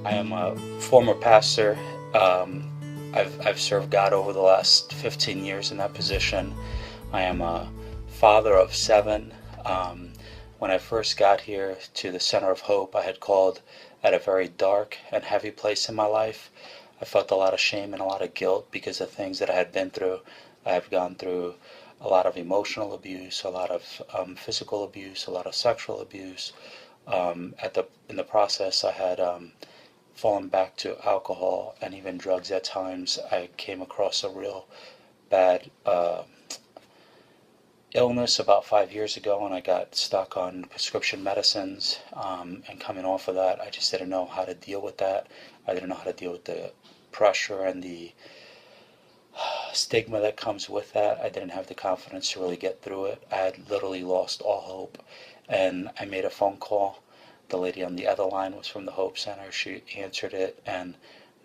I am a former pastor. Um, I've served God over the last 15 years in that position. I am a father of 7. Um, when I first got here to the Center of Hope, I had called at a very dark and heavy place in my life. I felt a lot of shame and a lot of guilt because of things that I had been through. I have gone through a lot of emotional abuse, a lot of physical abuse, a lot of sexual abuse. In the process, I had fallen back to alcohol and even drugs at times. I came across a real bad illness about 5 years ago, and I got stuck on prescription medicines. And coming off of that, I just didn't know how to deal with that. I didn't know how to deal with the pressure and the stigma that comes with that. I didn't have the confidence to really get through it. I had literally lost all hope, and I made a phone call. The lady on the other line was from the Hope Center. She answered it, and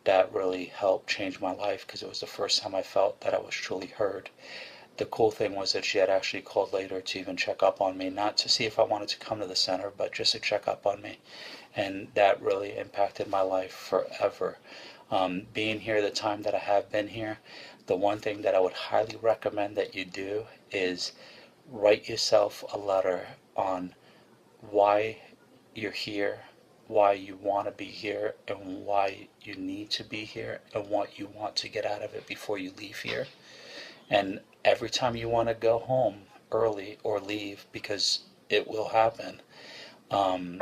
that really helped change my life because it was the first time I felt that I was truly heard. The cool thing was that she had actually called later to even check up on me, not to see if I wanted to come to the center, but just to check up on me. And that really impacted my life forever. Being here the time that I have been here, the one thing that I would highly recommend that you do is write yourself a letter on why you're here, why you want to be here, and why you need to be here, and what you want to get out of it before you leave here. And every time you want to go home early or leave, because it will happen, um,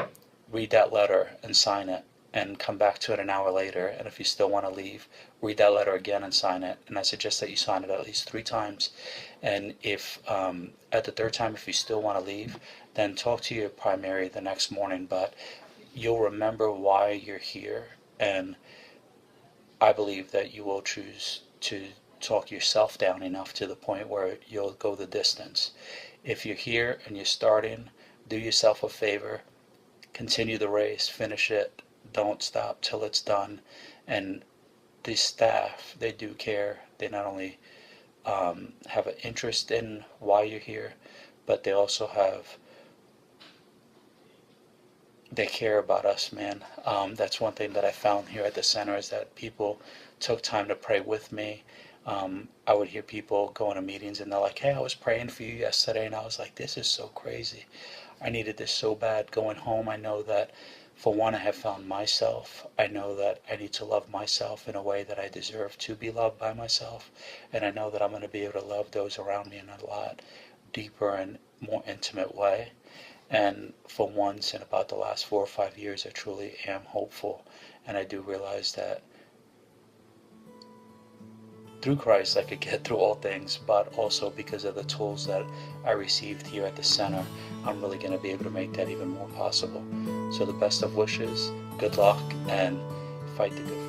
read that letter and sign it and come back to it an hour later. And if you still want to leave, read that letter again and sign it. And I suggest that you sign it at least 3 times. And if at the third time, if you still want to leave, then talk to your primary the next morning. But you'll remember why you're here. And I believe that you will choose to talk yourself down enough to the point where you'll go the distance. If you're here and you're starting, do yourself a favor, continue the race, finish it, don't stop till it's done. And the staff, they do care. They not only have an interest in why you're here, but they also they care about us, man. That's one thing that I found here at the center is that people took time to pray with me. I would hear people go into meetings and they're like, hey, I was praying for you yesterday. And I was like, this is so crazy. I needed this so bad. Going home, I know that for one, I have found myself. I know that I need to love myself in a way that I deserve to be loved by myself. And I know that I'm going to be able to love those around me in a lot deeper and more intimate way. And for once in about the last 4 or 5 years, I truly am hopeful. And I do realize that through Christ I could get through all things, but also because of the tools that I received here at the center, I'm really going to be able to make that even more possible. So the best of wishes, good luck, and fight the good fight.